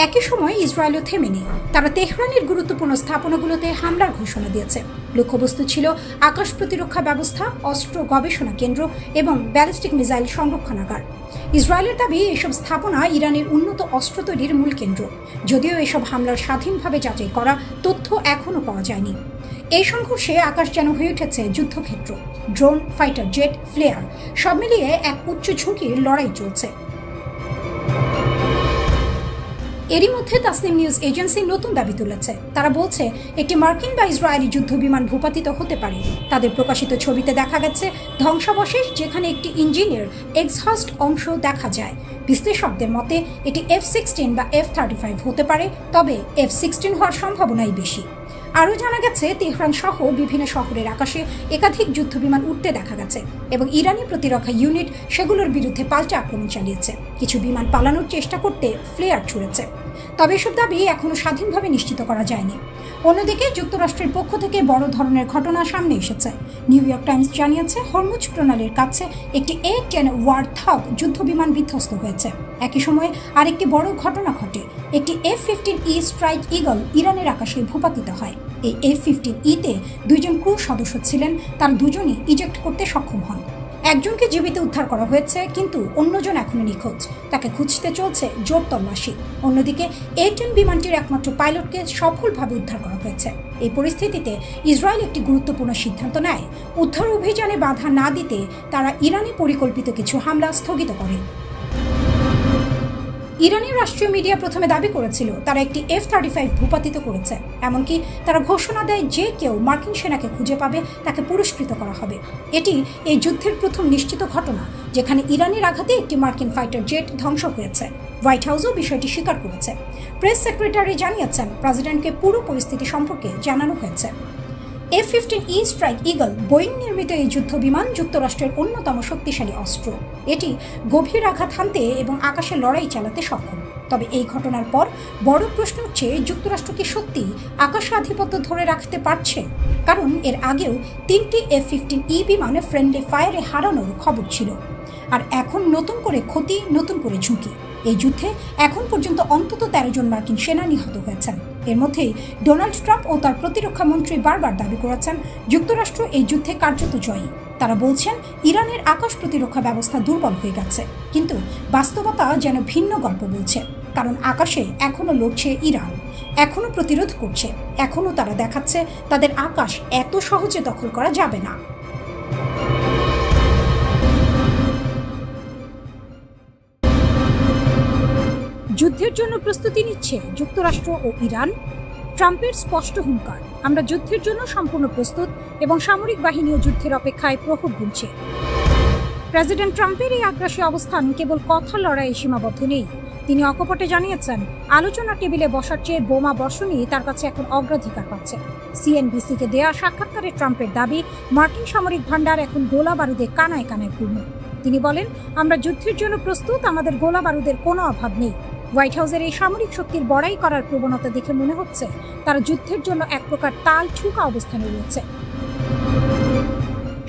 একই সময় ইসরায়েলও থেমে নেই। তারা তেহরানের গুরুত্বপূর্ণ স্থাপনাগুলোতে হামলার ঘোষণা দিয়েছে। লক্ষ্যবস্তু ছিল আকাশ প্রতিরক্ষা ব্যবস্থা, অস্ত্র গবেষণা কেন্দ্র এবং ব্যালিস্টিক মিসাইল সংরক্ষণাগার। ইসরায়েলের দাবি এসব স্থাপনা ইরানের উন্নত অস্ত্র তৈরির মূল কেন্দ্র, যদিও এসব হামলার স্বাধীনভাবে যাচাই করা তথ্য এখনও পাওয়া যায়নি। এই সংঘর্ষে আকাশ যেন হয়ে উঠেছে যুদ্ধক্ষেত্র। ড্রোন, ফাইটার জেট, ফ্লেয়ার সব মিলিয়ে এক উচ্চ ঝুঁকির লড়াই চলছে। এরই মধ্যে তাসনিম নিউজ এজেন্সি নতুন দাবি তুলেছে। তারা বলছে একটি মার্কিন বা ইসরায়েলি যুদ্ধবিমান ভূপাতিত হতে পারে। তাদের প্রকাশিত ছবিতে দেখা গেছে ধ্বংসাবশেষ, যেখানে একটি ইঞ্জিনের এক্সহস্ট অংশ দেখা যায়। বিশ্লেষকদের মতে এটি F-16 বা F-35 হতে পারে, তবে F-16 হওয়ার সম্ভাবনাই বেশি। আরও জানা গেছে তেহরান সহ বিভিন্ন শহরের আকাশে একাধিক যুদ্ধবিমান উঠতে দেখা গেছে এবং ইরানি প্রতিরক্ষা ইউনিট সেগুলোর বিরুদ্ধে পাল্টা আক্রমণ চালিয়েছে। কিছু বিমান পালানোর চেষ্টা করতে ফ্লেয়ার ছুড়েছে। তবে এসব দাবি এখনও স্বাধীনভাবে নিশ্চিত করা যায়নি। অন্যদিকে যুক্তরাষ্ট্রের পক্ষ থেকে বড় ধরনের ঘটনা সামনে এসেছে। নিউ ইয়র্ক টাইমস জানিয়েছে হরমুজ প্রণালীর কাছে একটি A-10 ওয়ারথগ যুদ্ধবিমান বিধ্বস্ত হয়েছে। একই সময়ে আরেকটি বড় ঘটনা ঘটে। একটি F-15E স্ট্রাইক ঈগল ইরানের আকাশে ভূপাতিত হয়। এই F-15E-তে 2 জন ক্রু সদস্য ছিলেন, তার দুজনই ইজেক্ট করতে সক্ষম হন। একজনকে জীবিত উদ্ধার করা হয়েছে, কিন্তু অন্যজন এখনো নিখোঁজ। তাকে খুঁজতে চলছে জোর তল্লাশি। অন্যদিকে A-10 বিমানটির একমাত্র পাইলটকে সফলভাবে উদ্ধার করা হয়েছে। এই পরিস্থিতিতে ইসরায়েল একটি গুরুত্বপূর্ণ সিদ্ধান্ত নেয়। উদ্ধার অভিযানে বাধা না দিতে তারা ইরানি পরিকল্পিত কিছু হামলা স্থগিত করে। ইরানের রাষ্ট্রীয় মিডিয়া প্রথমে দাবি করেছিল তারা একটি F-35 ভূপাতিত করেছে। এমনকি তারা ঘোষণা দেয় যে কেউ মার্কিন সেনাকে খুঁজে পাবে তাকে পুরস্কৃত করা হবে। এটি এই যুদ্ধের প্রথম নিশ্চিত ঘটনা যেখানে ইরানের আঘাতে একটি মার্কিন ফাইটার জেট ধ্বংস হয়েছে। হোয়াইট হাউসও বিষয়টি স্বীকার করেছে। প্রেস সেক্রেটারি জানিয়েছেন প্রেসিডেন্টকে পুরো পরিস্থিতি সম্পর্কে জানানো হয়েছে। F-15E স্ট্রাইক ঈগল বোয়িং নির্মিত এই যুদ্ধবিমান যুক্তরাষ্ট্রের অন্যতম শক্তিশালী অস্ত্র। এটি গভীর আঘাত হানতে এবং আকাশে লড়াই চালাতে সক্ষম। তবে এই ঘটনার পর বড় প্রশ্ন হচ্ছে, যুক্তরাষ্ট্র কি সত্যি আকাশে আধিপত্য ধরে রাখতে পারছে? কারণ এর আগেও 3টি F-15E বিমান ফ্রেন্ডলি ফায়ারে হারানোর খবর ছিল। আর এখন নতুন করে ক্ষতি, নতুন করে ঝুঁকি। এই যুদ্ধে এখন পর্যন্ত অন্তত 13 জন মার্কিন সেনা নিহত হয়েছেন। এর মধ্যেই ডোনাল্ড ট্রাম্প ও তার প্রতিরক্ষা মন্ত্রী বারবার দাবি করেছেন যুক্তরাষ্ট্র এই যুদ্ধে কার্যত জয়ী। তারা বলছেন ইরানের আকাশ প্রতিরক্ষা ব্যবস্থা দুর্বল হয়ে গেছে, কিন্তু বাস্তবতা যেন ভিন্ন গল্প বলছে। কারণ আকাশে এখনও লড়ছে ইরান, এখনও প্রতিরোধ করছে, এখনও তারা দেখাচ্ছে তাদের আকাশ এত সহজে দখল করা যাবে না। যুদ্ধের জন্য প্রস্তুতি নিচ্ছে যুক্তরাষ্ট্র ও ইরান। ট্রাম্পের স্পষ্ট হুঙ্কার, আমরা যুদ্ধের জন্য সম্পূর্ণ প্রস্তুত এবং সামরিক বাহিনীও যুদ্ধের অপেক্ষায় প্রহর গুনছে। প্রেসিডেন্ট ট্রাম্পের এই আগ্রাসী অবস্থান কেবল কথা লড়াইয়ে সীমাবদ্ধ নেই। তিনি অকপটে জানিয়েছেন আলোচনা টেবিলে বসার চেয়ে বোমা বর্ষণই তার কাছে এখন অগ্রাধিকার পাচ্ছে। CNBC-কে দেয়া সাক্ষাৎকারে ট্রাম্পের দাবি, মার্কিন সামরিক ভান্ডার এখন গোলা বারুদে কানায় কানায় পূর্ণ। তিনি বলেন, আমরা যুদ্ধের জন্য প্রস্তুত, আমাদের গোলা বারুদের কোনো অভাব নেই। হোয়াইট হাউসের এই সামরিক শক্তির বড়াই করার প্রবণতা দেখে মনে হচ্ছে তারা যুদ্ধের জন্য এক প্রকার তাল ছুকা অবস্থানে রয়েছে।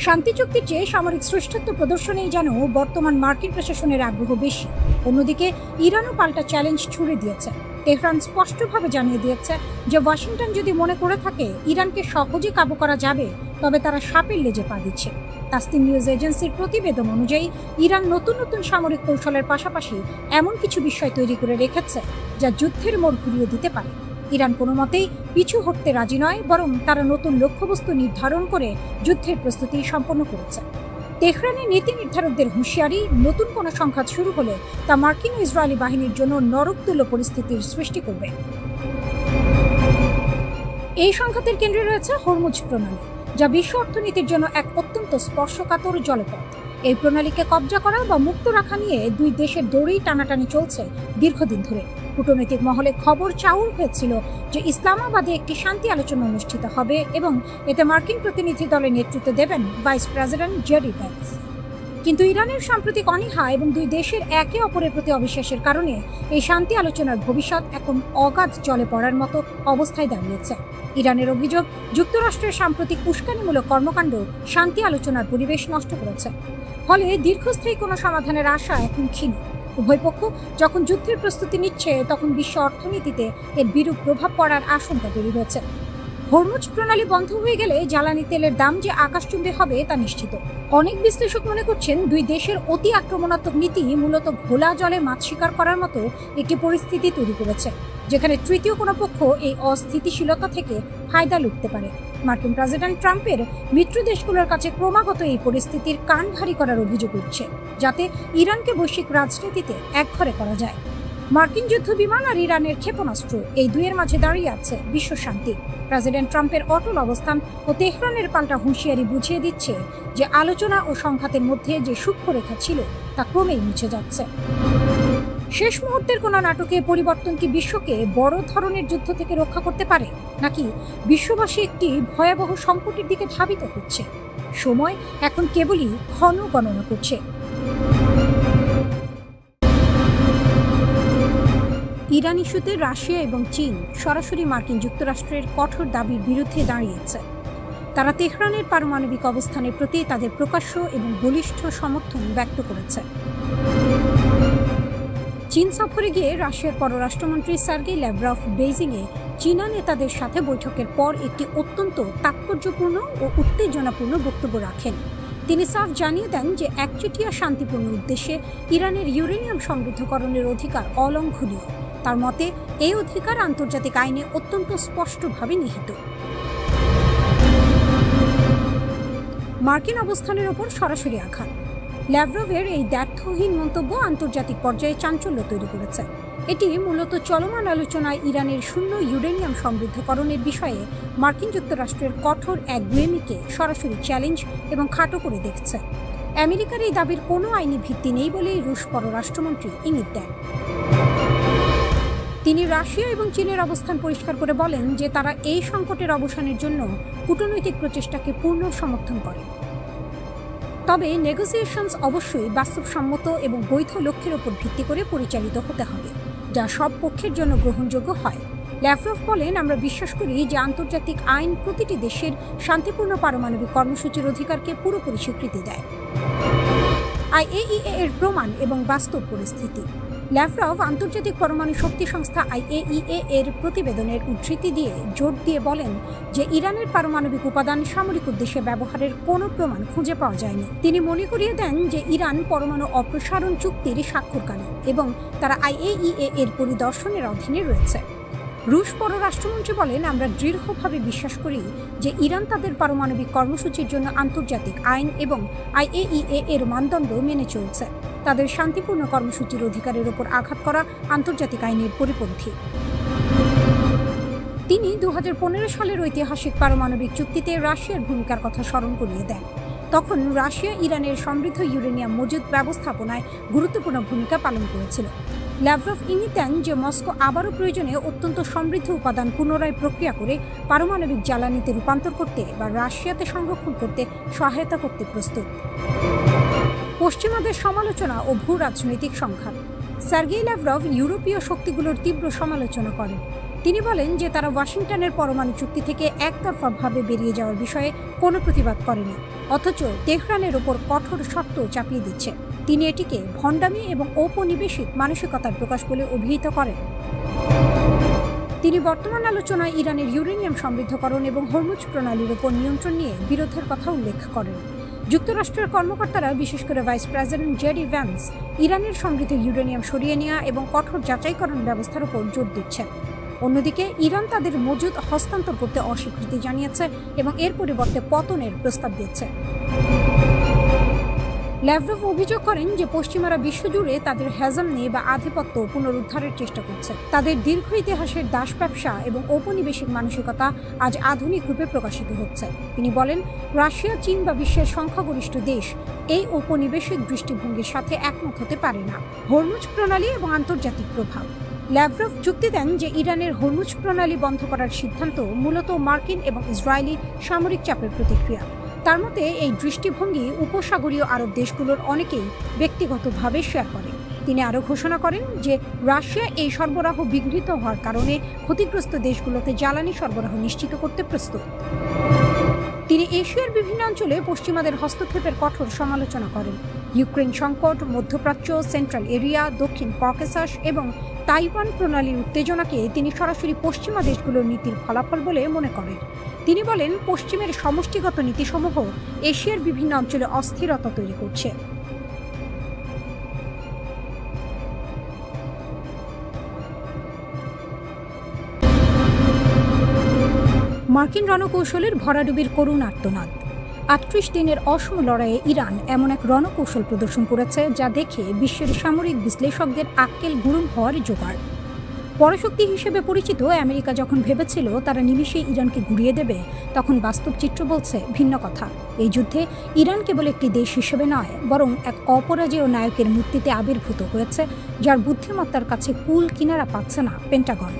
শান্তি চুক্তির চেয়ে সামরিক শ্রেষ্ঠত্ব প্রদর্শনেই যেন বর্তমান মার্কিন প্রশাসনের আগ্রহ বেশি। অন্যদিকে ইরানও পাল্টা চ্যালেঞ্জ ছুড়ে দিয়েছে। তেহরান স্পষ্টভাবে জানিয়ে দিয়েছে যে ওয়াশিংটন যদি মনে করে থাকে ইরানকে সহজে কাবু করা যাবে, তবে তারা সাপের লেজে পা দিচ্ছে। তাসনিম নিউজ এজেন্সির প্রতিবেদন অনুযায়ী ইরান নতুন নতুন সামরিক কৌশলের পাশাপাশি এমন কিছু বিষয় তৈরি করে রেখেছে যা যুদ্ধের মোড় ঘুরিয়ে দিতে পারে। ইরান কোনো মতেই পিছু হটতে রাজি নয়, বরং তারা নতুন লক্ষ্যবস্তু নির্ধারণ করে যুদ্ধের প্রস্তুতি সম্পন্ন করেছে। তেহরানের নীতি নির্ধারকদের হুঁশিয়ারি, নতুন কোনো সংঘাত শুরু হলে তা মার্কিন ও ইসরায়েলি বাহিনীর জন্য নরকতুল্য পরিস্থিতির সৃষ্টি করবে। এই সংঘাতের কেন্দ্রে রয়েছে হরমুজ প্রণালী, যা বিশ্ব অর্থনীতির জন্য এক অত্যন্ত স্পর্শকাতর জলপথ। এই প্রণালীকে কবজা করা বা মুক্ত রাখা নিয়ে দুই দেশের দৌড়েই টানাটানি চলছে দীর্ঘদিন ধরে। কূটনৈতিক মহলে খবর চাউর হয়েছিল যে ইসলামাবাদে একটি শান্তি আলোচনা অনুষ্ঠিত হবে এবং এতে মার্কিন প্রতিনিধি দলের নেতৃত্ব দেবেন ভাইস প্রেসিডেন্ট জেডি ভ্যান্স। কিন্তু ইরানের সাম্প্রতিক অনীহা এবং দুই দেশের একে অপরের প্রতি অবিশ্বাসের কারণে এই শান্তি আলোচনার ভবিষ্যৎ এখন অগাধ জলে পড়ার মতো অবস্থায় দাঁড়িয়েছে। ইরানের অভিযোগ, যুক্তরাষ্ট্রের সাম্প্রতিক উস্কানিমূলক কর্মকাণ্ড শান্তি আলোচনার পরিবেশ নষ্ট করেছে। ফলে দীর্ঘস্থায়ী কোনো সমাধানের আশা এখন ক্ষীণ। উভয় পক্ষ যখন যুদ্ধের প্রস্তুতি নিচ্ছে, তখন বিশ্ব অর্থনীতিতে এর বিরূপ প্রভাব পড়ার আশঙ্কা তৈরি হয়েছে। হরমুজ প্রণালী বন্ধ হয়ে গেলে জ্বালানি তেলের দাম যে আকাশচুম্বী হবে তা নিশ্চিত। অনেক বিশ্লেষক মনে করছেন দুই দেশের অতি আক্রমণাত্মক নীতি মূলত ঘোলা জলে মাছ শিকার করার মতো একটি পরিস্থিতি তৈরি করেছে, যেখানে তৃতীয় কোনো পক্ষ এই অস্থিতিশীলতা থেকে ফায়দা লুটতে পারে। মার্কিন প্রেসিডেন্ট ট্রাম্পের মিত্র দেশগুলোর কাছে ক্রমাগত এই পরিস্থিতির কান ভারী করার অভিযোগ উঠছে, যাতে ইরানকে বৈশ্বিক রাজনীতিতে একঘরে করা যায়। মার্কিন যুদ্ধ বিমান আর ইরানের ক্ষেপণাস্ত্র, এই দুইয়ের মাঝে দাঁড়িয়ে আছে বিশ্ব শান্তি। প্রেসিডেন্ট ট্রাম্পের অটল অবস্থান ও তেহরানের পাল্টা হুঁশিয়ারি বুঝিয়ে দিচ্ছে যে আলোচনা ও সংঘাতের মধ্যে যে সূক্ষ্মরেখা ছিল তা ক্রমেই মুছে যাচ্ছে। শেষ মুহূর্তের কোনো নাটকে পরিবর্তন কি বিশ্বকে বড় ধরনের যুদ্ধ থেকে রক্ষা করতে পারে, নাকি বিশ্ববাসী একটি ভয়াবহ সংকটের দিকে ধাবিত হচ্ছে? সময় এখন কেবলই ক্ষণ গণনা করছে। ইরান ইস্যুতে রাশিয়া এবং চীন সরাসরি মার্কিন যুক্তরাষ্ট্রের কঠোর দাবির বিরুদ্ধে দাঁড়িয়েছে। তারা তেহরানের পারমাণবিক অবস্থানের প্রতি তাদের প্রকাশ্য এবং বলিষ্ঠ সমর্থন ব্যক্ত করেছে। চীন সফরে গিয়ে রাশিয়ার পররাষ্ট্রমন্ত্রী সার্গেই ল্যাভরভ বেইজিংয়ে চীনা নেতাদের সাথে বৈঠকের পর একটি অত্যন্ত তাৎপর্যপূর্ণ ও উত্তেজনাপূর্ণ বক্তব্য রাখেন। তিনি সাফ জানিয়ে দেন যে একচেটিয়া শান্তিপূর্ণ উদ্দেশ্যে ইরানের ইউরেনিয়াম সমৃদ্ধকরণের অধিকার অলঙ্ঘনীয়। তার মতে এই অধিকার আন্তর্জাতিক আইনে অত্যন্ত স্পষ্টভাবে নিহিত। মার্কিন অবস্থানের ওপর সরাসরি আঘাত। ল্যাভরভের এই দ্ব্যর্থহীন মন্তব্য আন্তর্জাতিক পর্যায়ে চাঞ্চল্য তৈরি করেছে। এটি মূলত চলমান আলোচনায় ইরানের শূন্য ইউরেনিয়াম সমৃদ্ধকরণের বিষয়ে মার্কিন যুক্তরাষ্ট্রের কঠোর একগুঁয়েমিকে সরাসরি চ্যালেঞ্জ এবং খাটো করে দেখছে। আমেরিকার এই দাবির কোনো আইনি ভিত্তি নেই বলেই রুশ পররাষ্ট্রমন্ত্রী ইঙ্গিত দেন। তিনি রাশিয়া এবং চীনের অবস্থান পরিষ্কার করে বলেন যে তারা এই সংকটের অবসানের জন্য কূটনৈতিক প্রচেষ্টাকে পূর্ণ সমর্থন করে। তবে নেগোসিয়েশনস অবশ্যই বাস্তবসম্মত এবং বৈধ লক্ষ্যের উপর ভিত্তি করে পরিচালিত হতে হবে, যা সব পক্ষের জন্য গ্রহণযোগ্য হয়। ল্যাভরভ বলেন, আমরা বিশ্বাস করি যে আন্তর্জাতিক আইন প্রতিটি দেশের শান্তিপূর্ণ পারমাণবিক কর্মসূচির অধিকারকে পুরোপুরি স্বীকৃতি দেয়। আইএইএ এর প্রমাণ এবং বাস্তব পরিস্থিতি। ল্যাভরভ আন্তর্জাতিক পরমাণু শক্তি সংস্থা আইএইএ এর প্রতিবেদনের উদ্ধৃতি দিয়ে জোর দিয়ে বলেন যে ইরানের পারমাণবিক উপাদান সামরিক উদ্দেশ্যে ব্যবহারের কোনো প্রমাণ খুঁজে পাওয়া যায়নি। তিনি মনে করিয়ে দেন যে ইরান পরমাণু অপসারণ চুক্তির স্বাক্ষরকারী এবং তারা আইএইএ এর পরিদর্শনের অধীনে রয়েছে। রুশ পররাষ্ট্রমন্ত্রী বলেন, আমরা দৃঢ়ভাবে বিশ্বাস করি যে ইরান তাদের পারমাণবিক কর্মসূচির জন্য আন্তর্জাতিক আইন এবং আইএইএ এর মানদণ্ড মেনে চলছে। তাদের শান্তিপূর্ণ কর্মসূচির অধিকারের উপর আঘাত করা আন্তর্জাতিক আইনের পরিপন্থী। তিনি 2015 সালের ঐতিহাসিক পারমাণবিক চুক্তিতে রাশিয়ার ভূমিকার কথা স্মরণ করিয়ে দেন। তখন রাশিয়া ইরানের সমৃদ্ধ ইউরেনিয়াম মজুদ ব্যবস্থাপনায় গুরুত্বপূর্ণ ভূমিকা পালন করেছিল। ল্যাভরভ ইঙ্গিত দেন যে মস্কো আবারও প্রয়োজনে অত্যন্ত সমৃদ্ধ উপাদান পুনরায় প্রক্রিয়া করে পারমাণবিক জ্বালানিতে রূপান্তর করতে বা রাশিয়াতে সংরক্ষণ করতে সহায়তা করতে প্রস্তুত। পশ্চিমাদের সমালোচনা ও ভূ রাজনৈতিক সংঘাত। সার্গেই ল্যাভরভ ইউরোপীয় শক্তিগুলোর তীব্র সমালোচনা করেন। তিনি বলেন যে তারা ওয়াশিংটনের পরমাণু চুক্তি থেকে একতরফাভাবে বেরিয়ে যাওয়ার বিষয়ে কোনো প্রতিবাদ করেনি, অথচ তেহরানের ওপর কঠোর শর্ত চাপিয়ে দিচ্ছে। তিনি এটিকে ভণ্ডামি এবং ঔপনিবেশিক মানসিকতার প্রকাশ বলে অভিহিত করেন। তিনি বর্তমান আলোচনায় ইরানের ইউরেনিয়াম সমৃদ্ধকরণ এবং হরমুজ প্রণালীর উপর নিয়ন্ত্রণ নিয়ে বিরোধের কথা উল্লেখ করেন। যুক্তরাষ্ট্রের কর্মকর্তারা, বিশেষ করে ভাইস প্রেসিডেন্ট জেডি ভ্যান্স, ইরানের সমৃদ্ধ ইউরেনিয়াম সরিয়ে নেওয়া এবং কঠোর যাচাইকরণ ব্যবস্থার উপর জোর দিচ্ছেন। অন্যদিকে ইরান তাদের মজুদ হস্তান্তর করতে অস্বীকৃতি জানিয়েছে এবং এর পরিবর্তে পতনের প্রস্তাব দিয়েছে। ল্যাভরভ অভিযোগ করেন যে পশ্চিমারা বিশ্বজুড়ে তাদের হেজেমনি বা আধিপত্য পুনরুদ্ধারের চেষ্টা করছে। তাদের দীর্ঘ ইতিহাসের দাস ব্যবসা এবং ঔপনিবেশিক মানসিকতা আজ আধুনিক রূপে প্রকাশিত হচ্ছে। তিনি বলেন, রাশিয়া, চীন বা বিশ্বের সংখ্যাগরিষ্ঠ দেশ এই ঔপনিবেশিক দৃষ্টিভঙ্গির সাথে একমত হতে পারে না। হরমুজ প্রণালী এবং আন্তর্জাতিক প্রভাব। ল্যাভরভ যুক্তি দেন যে ইরানের হরমুজ প্রণালী বন্ধ করার সিদ্ধান্ত মূলত মার্কিন এবং ইসরায়েলি সামরিক চাপের প্রতিক্রিয়া। তার মতে এই দৃষ্টিভঙ্গি উপসাগরীয় আরব দেশগুলোর অনেকেই ব্যক্তিগতভাবে শেয়ার করে। তিনি আরও ঘোষণা করেন যে রাশিয়া এই সরবরাহ বিঘ্নিত হওয়ার কারণে ক্ষতিগ্রস্ত দেশগুলোতে জ্বালানি সরবরাহ নিশ্চিত করতে প্রস্তুত। তিনি এশিয়ার বিভিন্ন অঞ্চলে পশ্চিমাদের হস্তক্ষেপের কঠোর সমালোচনা করেন। ইউক্রেন সংকট, মধ্যপ্রাচ্য, সেন্ট্রাল এরিয়া, দক্ষিণ ককেসাস এবং তাইওয়ান প্রণালীর উত্তেজনাকে তিনি সরাসরি পশ্চিমা দেশগুলোর নীতির ফলাফল বলে মনে করেন। তিনি বলেন, পশ্চিমের সমষ্টিগত নীতিসমূহ এশিয়ার বিভিন্ন অঞ্চলে অস্থিরতা তৈরি করছে। মার্কিন রণকৌশলের ভরাডুবির করুণ আর্তনাদ। ৩৮ দিনের অসম লড়াইয়ে ইরান এমন এক রণকৌশল প্রদর্শন করেছে যা দেখে বিশ্বের সামরিক বিশ্লেষকদের আক্কেল গুরুম হওয়ার জোগাড়। পরাশক্তি হিসেবে পরিচিত আমেরিকা যখন ভেবেছিল তারা নিমিষেই ইরানকে ঘুরিয়ে দেবে, তখন বাস্তব চিত্র বলছে ভিন্ন কথা। এই যুদ্ধে ইরান কেবল একটি দেশ হিসেবে নয়, বরং এক অপরাজেয় নায়কের মূর্তিতে আবির্ভূত হয়েছে, যার বুদ্ধিমত্তার কাছে কুল কিনারা পাচ্ছে না পেন্টাগন।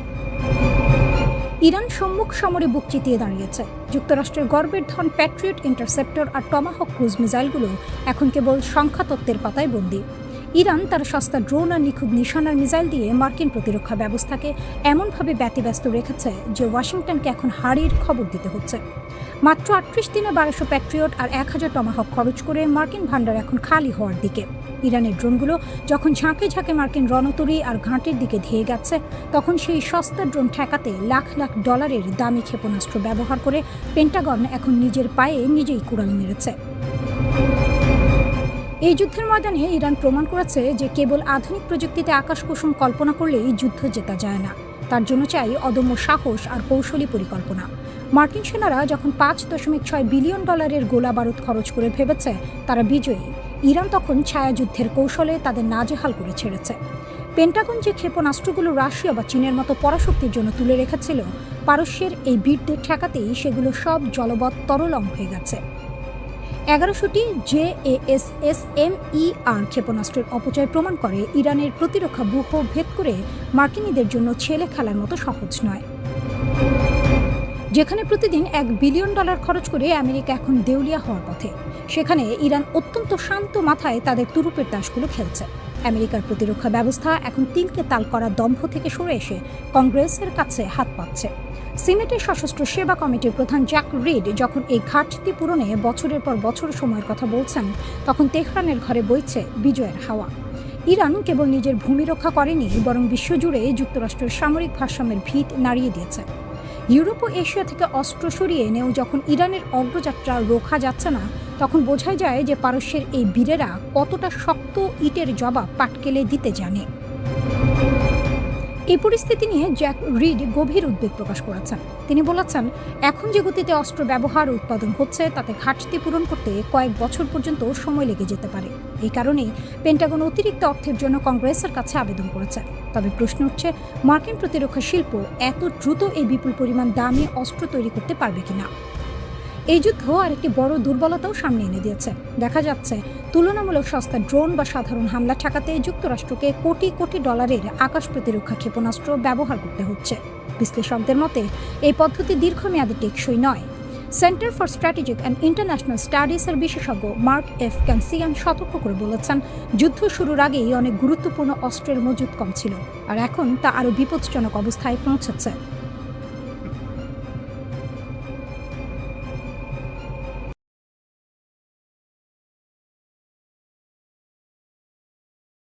ইরান সম্মুখ সমরে বুক চিতিয়ে দাঁড়িয়েছে। যুক্তরাষ্ট্রের গর্বের ধন প্যাট্রিয়ট, ইন্টারসেপ্টর আর টমাহক ক্রুজ মিসাইলগুলো এখন কেবল সংখ্যাতত্ত্বের পাতায় বন্দী। ইরান তার সস্তা ড্রোন আর নিখুঁত নিশানার মিসাইল দিয়ে মার্কিন প্রতিরক্ষা ব্যবস্থাকে এমনভাবে ব্যতিব্যস্ত রেখেছে যে ওয়াশিংটনকে এখন হারির খবর দিতে হচ্ছে। মাত্র ৩৮ দিনে ১২০০ প্যাট্রিয়ট আর ১০০০ টমাহক খরচ করে মার্কিন ভান্ডার এখন খালি হওয়ার দিকে। ইরানের ড্রোনগুলো যখন ঝাঁকে ঝাঁকে মার্কিন রণতরী আর ঘাঁটির দিকে ধেয়ে গেছে, তখন সেই সস্তা ড্রোন ঠেকাতে লাখ লাখ ডলারের দামি ক্ষেপণাস্ত্র ব্যবহার করে পেন্টাগন এখন নিজের পায়ে নিজেই কুড়াল মেরেছে। এই যুদ্ধের ময়দানে ইরান প্রমাণ করেছে যে কেবল আধুনিক প্রযুক্তিতে আকাশকুসুম কল্পনা করলেই যুদ্ধ জেতা যায় না। তার জন্য চাই অদম্য সাহস আর কৌশলী পরিকল্পনা। মার্কিন সেনারা যখন $৫.৬ বিলিয়ন গোলা বারুদ খরচ করে ভেবেছে তারা বিজয়ী, ইরান তখন ছায়াযুদ্ধের কৌশলে তাদের নাজেহাল করে ছেড়েছে। পেন্টাগন যে ক্ষেপণাস্ত্রগুলো রাশিয়া বা চীনের মতো পরাশক্তির জন্য তুলে রেখেছিল, পারস্যের এই বীরদের ঠেকাতেই সেগুলো সব জলবৎ তরলং হয়ে গেছে। ১১০০টি JASSM-ER ক্ষেপণাস্ত্রের অপচয় প্রমাণ করে ইরানের প্রতিরক্ষা ব্যূহ ভেদ করে মার্কিনীদের জন্য ছেলে খেলার মতো সহজ নয়। যেখানে প্রতিদিন $1 বিলিয়ন খরচ করে আমেরিকা এখন দেউলিয়া হওয়ার পথে, সেখানে ইরান অত্যন্ত শান্ত মাথায় তাদের তুরুপের তাসগুলো খেলছে। আমেরিকার প্রতিরক্ষা ব্যবস্থা এখন তিলকে তাল করা দম্ভ থেকে সরে এসে কংগ্রেসের কাছে হাত পাচ্ছে। সিনেটের সশস্ত্র সেবা কমিটির প্রধান জ্যাক রিড যখন এই ঘাটতি পূরণে বছরের পর বছর সময়ের কথা বলছেন, তখন তেহরানের ঘরে বইছে বিজয়ের হাওয়া। ইরান কেবল নিজের ভূমি রক্ষা করেনি, বরং বিশ্বজুড়ে যুক্তরাষ্ট্রের সামরিক ভারসাম্যের ভিত নাড়িয়ে দিয়েছে। ইউরোপ ও এশিয়া থেকে অস্ত্র সরিয়ে এনেও যখন ইরানের অগ্রযাত্রা রোখা যাচ্ছে না, তখন বোঝাই যায় যে পারস্যের এই বীরেরা কতটা শক্ত ইটের জবাব পাটকেলে দিতে জানে। এই পরিস্থিতি নিয়ে জ্যাক রিড গভীর উদ্বেগ প্রকাশ করেছেন। তিনি বলেছেন, এখন যে গতিতে অস্ত্র ব্যবহার ও উৎপাদন হচ্ছে তাতে ঘাটতি পূরণ করতে কয়েক বছর পর্যন্ত সময় লেগে যেতে পারে। এই কারণেই পেন্টাগন অতিরিক্ত অর্থের জন্য কংগ্রেসের কাছে আবেদন করেছে। তবে প্রশ্ন উঠছে, মার্কিন প্রতিরক্ষা শিল্প এত দ্রুত এই বিপুল পরিমাণ দামি অস্ত্র তৈরি করতে পারবে কিনা। এই যুদ্ধ আরেকটি বড় দুর্বলতাও সামনে এনে দিয়েছে। দেখা যাচ্ছে তুলনামূলক সস্তা ড্রোন বা সাধারণ হামলা ঠেকাতে যুক্তরাষ্ট্রকে কোটি কোটি ডলারের আকাশ প্রতিরক্ষা ক্ষেপণাস্ত্র ব্যবহার করতে হচ্ছে। বিশ্লেষকদের মতে এই পদ্ধতি দীর্ঘমেয়াদে টেকসই নয়। Center for Strategic and International স্টাডিজের বিশেষজ্ঞ মার্ক এফ ক্যানসিয়ান সতর্ক করে বলেছেন, যুদ্ধ শুরুর আগেই অনেক গুরুত্বপূর্ণ অস্ত্রের মজুদ কম ছিল, আর এখন তা আরও বিপজ্জনক অবস্থায় পৌঁছেছে।